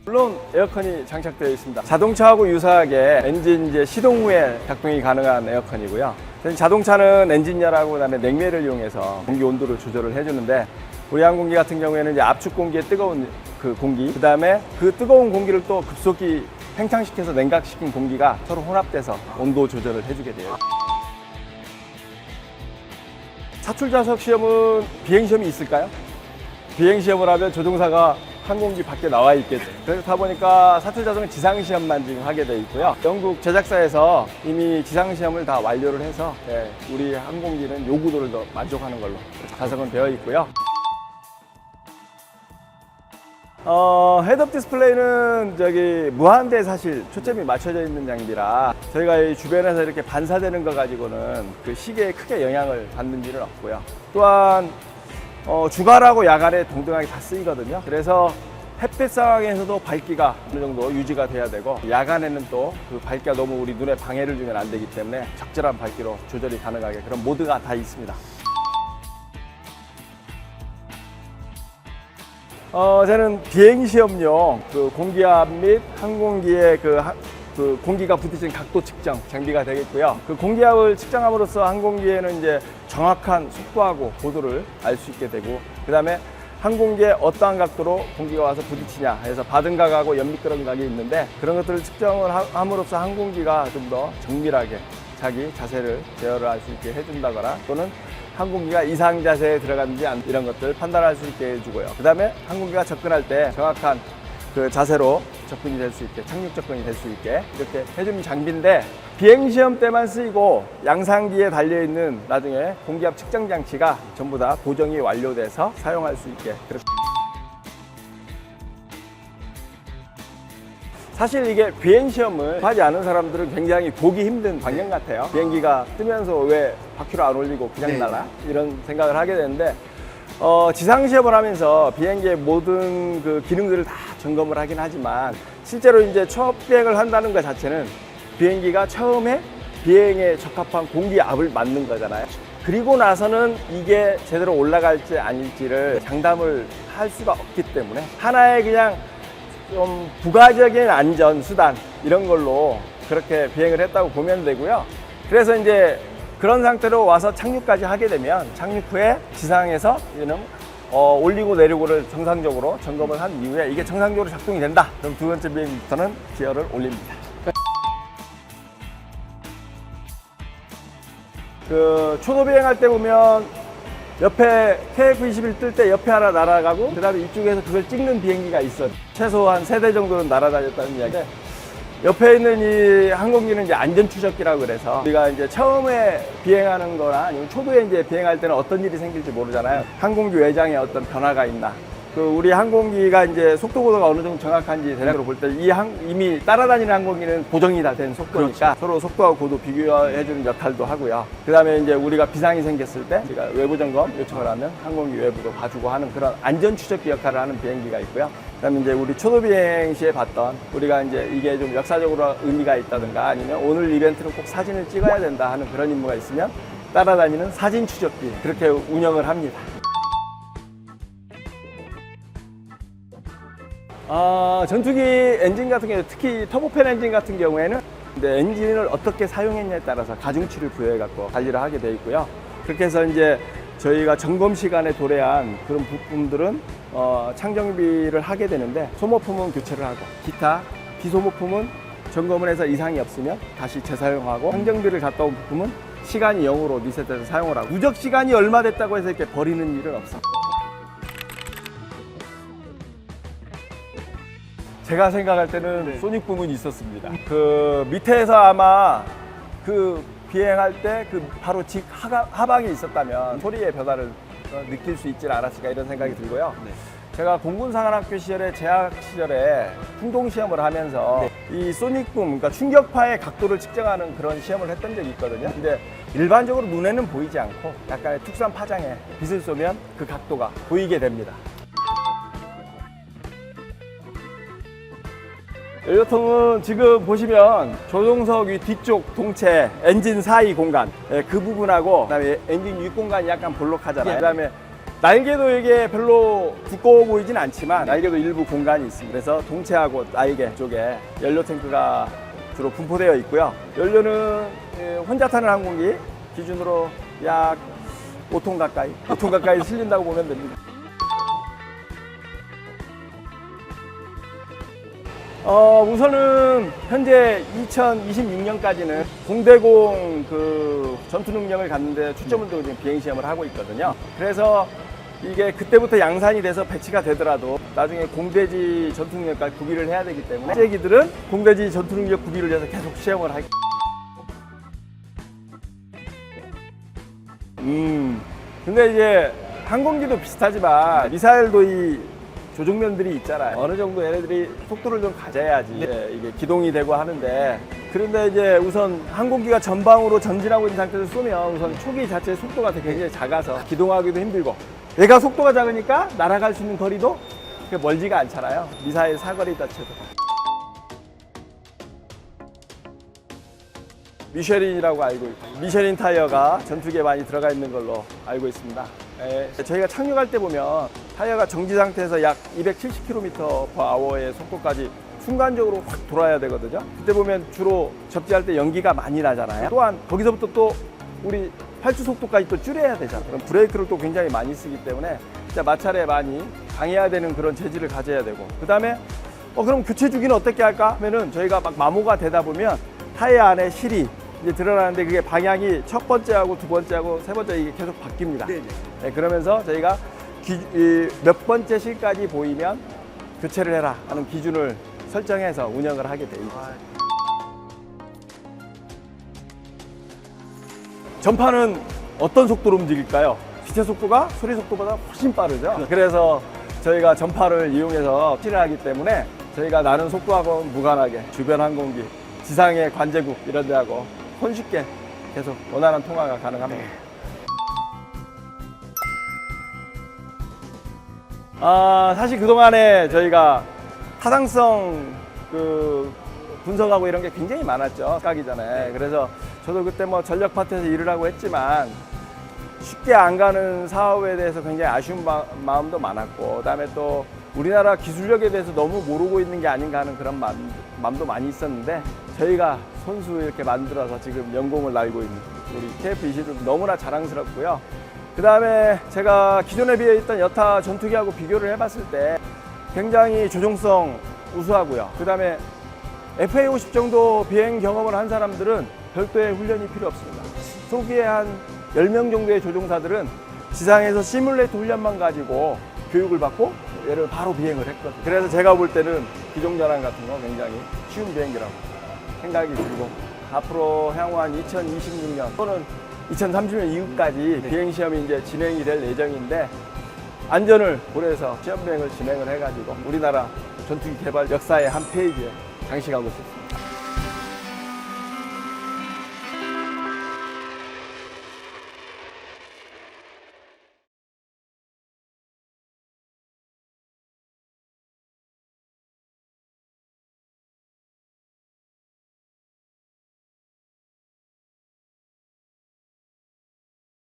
물론 에어컨이 장착되어 있습니다. 자동차하고 유사하게 엔진 이제 시동 후에 작동이 가능한 에어컨이고요. 자동차는 엔진열하고 그다음에 냉매를 이용해서 공기 온도를 조절을 해주는데, 우리 항공기 같은 경우에는 이제 압축 공기의 뜨거운 그 공기, 그다음에 그 뜨거운 공기를 또 급속히 팽창시켜서 냉각시킨 공기가 서로 혼합돼서 온도 조절을 해주게 돼요. 사출좌석 시험은 비행시험이 있을까요? 비행시험을 하면 조종사가 항공기 밖에 나와 있겠죠. 그렇다 보니까 사출좌석은 지상시험만 지금 하게 돼 있고요. 영국 제작사에서 이미 지상시험을 다 완료를 해서 우리 항공기는 요구도를 더 만족하는 걸로 가성은 되어 있고요. 헤드업 디스플레이는 무한대에 사실 초점이 맞춰져 있는 장비라 저희가 이 주변에서 이렇게 반사되는 거 가지고는 그 시계에 크게 영향을 받는 일은 없고요. 또한 주간하고 야간에 동등하게 다 쓰이거든요. 그래서 햇빛 상황에서도 밝기가 어느 정도 유지가 돼야 되고, 야간에는 또 그 밝기가 너무 우리 눈에 방해를 주면 안 되기 때문에 적절한 밝기로 조절이 가능하게 그런 모드가 다 있습니다. 저는 비행시험용 그 공기압 및 항공기의 그 공기가 부딪히는 각도 측정 장비가 되겠고요. 그 공기압을 측정함으로써 항공기에는 이제 정확한 속도하고 고도를 알 수 있게 되고, 그 다음에 항공기에 어떠한 각도로 공기가 와서 부딪히냐 해서 바등각하고 연미끄럼각이 있는데, 그런 것들을 측정을 함으로써 항공기가 좀 더 정밀하게 자기 자세를 제어를 할 수 있게 해준다거나, 또는 항공기가 이상 자세에 들어갔는지 이런 것들 판단할 수 있게 해주고요. 그 다음에 항공기가 접근할 때 정확한 그 자세로 접근이 될 수 있게, 착륙 접근이 될 수 있게 이렇게 해주는 장비인데, 비행시험 때만 쓰이고 양상기에 달려있는 나중에 공기압 측정 장치가 전부 다 고정이 완료돼서 사용할 수 있게. 사실 이게 비행시험을 하지 않은 사람들은 굉장히 보기 힘든 광경 같아요. 비행기가 뜨면서 왜 바퀴를 안 올리고 그냥 날아? 이런 생각을 하게 되는데, 지상시험을 하면서 비행기의 모든 그 기능들을 다 점검을 하긴 하지만, 실제로 이제 첫 비행을 한다는 것 자체는 비행기가 처음에 비행에 적합한 공기압을 맞는 거잖아요. 그리고 나서는 이게 제대로 올라갈지 아닐지를 장담을 할 수가 없기 때문에 하나의 그냥 좀 부가적인 안전 수단 이런 걸로 그렇게 비행을 했다고 보면 되고요. 그래서 이제 그런 상태로 와서 착륙까지 하게 되면 착륙 후에 지상에서 이는 올리고 내리고를 정상적으로 점검을 한 이후에 이게 정상적으로 작동이 된다. 그럼 두 번째 비행부터는 기어를 올립니다. 그 초도 비행할 때 보면 옆에 KF-21 뜰 때 옆에 하나 날아가고, 그 다음에 이쪽에서 그걸 찍는 비행기가 있어. 최소한 3대 정도는 날아다녔다는 이야기인데, 옆에 있는 이 항공기는 이제 안전추적기라고 그래서 우리가 이제 처음에 비행하는 거나 아니면 초도에 이제 비행할 때는 어떤 일이 생길지 모르잖아요. 항공기 외장에 어떤 변화가 있나. 그 우리 항공기가 이제 속도 고도가 어느 정도 정확한지 대략으로 볼 때 이미 따라다니는 항공기는 보정이 다 된 속도니까, 그렇죠. 서로 속도와 고도 비교해주는 역할도 하고요. 그 다음에 이제 우리가 비상이 생겼을 때 우리가 외부 점검 요청을 하면 항공기 외부도 봐주고 하는 그런 안전 추적기 역할을 하는 비행기가 있고요. 그 다음에 이제 우리 초도 비행 시에 봤던, 우리가 이제 이게 좀 역사적으로 의미가 있다든가 아니면 오늘 이벤트는 꼭 사진을 찍어야 된다 하는 그런 임무가 있으면 따라다니는 사진 추적기, 그렇게 운영을 합니다. 전투기 엔진 같은 경우, 특히 터보팬 엔진 같은 경우에는 근데 엔진을 어떻게 사용했냐에 따라서 가중치를 부여해 갖고 관리를 하게 돼 있고요. 그렇게 해서 이제 저희가 점검 시간에 도래한 그런 부품들은 창정비를 하게 되는데, 소모품은 교체를 하고 기타 비소모품은 점검을 해서 이상이 없으면 다시 재사용하고, 항정비를 갔다 온 부품은 시간이 0으로 리셋해서 사용을 하고, 누적 시간이 얼마 됐다고 해서 이렇게 버리는 일은 없어요. 제가 생각할 때는 소닉붐은 있었습니다. 그 밑에서 아마 그 비행할 때 그 바로 직 하방이 있었다면 소리의 변화를 느낄 수 있지 않았을까 이런 생각이 들고요. 제가 공군사관학교 시절에 재학 시절에 풍동 시험을 하면서 이 소닉붐, 그러니까 충격파의 각도를 측정하는 그런 시험을 했던 적이 있거든요. 근데 일반적으로 눈에는 보이지 않고 약간의 특수한 파장에 빛을 쏘면 그 각도가 보이게 됩니다. 연료통은 지금 보시면 조종석 위 뒤쪽 동체 엔진 사이 공간, 그 부분하고 그다음에 엔진 윗 공간이 약간 볼록하잖아요. 그다음에 날개도 이게 별로 두꺼워 보이진 않지만 날개도 일부 공간이 있습니다. 그래서 동체하고 날개 쪽에 연료 탱크가 주로 분포되어 있고요. 연료는 혼자 타는 항공기 기준으로 약 5톤 가까이 실린다고 보면 됩니다. 우선은 현재 2026년까지는 공대공 그 전투 능력을 갖는데 초점을 두고 지금 비행 시험을 하고 있거든요. 그래서 이게 그때부터 양산이 돼서 배치가 되더라도 나중에 공대지 전투 능력까지 구비를 해야 되기 때문에 제기들은 공대지 전투 능력 구비를 위해서 계속 시험을 하기. 근데 이제 항공기도 비슷하지만 미사일도 이 조종면들이 있잖아요. 어느 정도 얘네들이 속도를 좀 가져야지 이게 기동이 되고 하는데, 그런데 이제 우선 항공기가 전방으로 전진하고 있는 상태에서 쏘면 우선 초기 자체의 속도가 굉장히 작아서 기동하기도 힘들고, 얘가 속도가 작으니까 날아갈 수 있는 거리도 그렇게 멀지가 않잖아요. 미사일 사거리 자체도. 미쉐린이라고 알고 있고, 미쉐린 타이어가 전투기에 많이 들어가 있는 걸로 알고 있습니다. 저희가 착륙할 때 보면 타이어가 정지 상태에서 약 270km/h의 속도까지 순간적으로 확 돌아야 되거든요. 그때 보면 주로 접지할 때 연기가 많이 나잖아요. 또한 거기서부터 또 우리 활주 속도까지 또 줄여야 되잖아요. 그럼 브레이크를 또 굉장히 많이 쓰기 때문에 진짜 마찰에 많이 방해해야 되는 그런 재질을 가져야 되고, 그 다음에 그럼 교체 주기는 어떻게 할까 하면은 저희가 막 마모가 되다 보면 타이어 안에 실이 이제 드러나는데 그게 방향이 첫 번째하고 두 번째하고 세 번째 이게 계속 바뀝니다. 네, 그러면서 저희가 몇 번째 실까지 보이면 교체를 해라 하는 기준을 설정해서 운영을 하게 돼 있습니다. 전파는 어떤 속도로 움직일까요? 빛의 속도가 소리 속도보다 훨씬 빠르죠. 그래서 저희가 전파를 이용해서 실을 하기 때문에 저희가 나는 속도하고는 무관하게 주변 항공기, 지상의 관제국 이런 데하고 손쉽게 계속 원활한 통화가 가능합니다. 사실 그동안에 저희가 타당성 분석하고 이런 게 굉장히 많았죠. 가기 전에. 그래서 저도 그때 뭐 전력 파트에서 일을 하고 했지만 쉽게 안 가는 사업에 대해서 굉장히 아쉬운 마음도 많았고, 그다음에 또 우리나라 기술력에 대해서 너무 모르고 있는 게 아닌가 하는 그런 마음도 많이 있었는데, 저희가 손수 이렇게 만들어서 지금 연공을 날고 있는 우리 KF-21도 너무나 자랑스럽고요. 그 다음에 제가 기존에 비해 있던 여타 전투기하고 비교를 해봤을 때 굉장히 조종성 우수하고요. 그 다음에 FA-50 정도 비행 경험을 한 사람들은 별도의 훈련이 필요 없습니다. 초기에 한 10명 정도의 조종사들은 지상에서 시뮬레이터 훈련만 가지고 교육을 받고 얘를 바로 비행을 했거든요. 그래서 제가 볼 때는 기종전환 같은 거 굉장히 쉬운 비행기라고 생각이 들고, 앞으로 향후한 2026년 또는 2030년 이후까지 비행시험이 이제 진행이 될 예정인데, 안전을 고려해서 시험 비행을 진행을 해가지고 우리나라 전투기 개발 역사의 한 페이지에 장식하고 있습니다.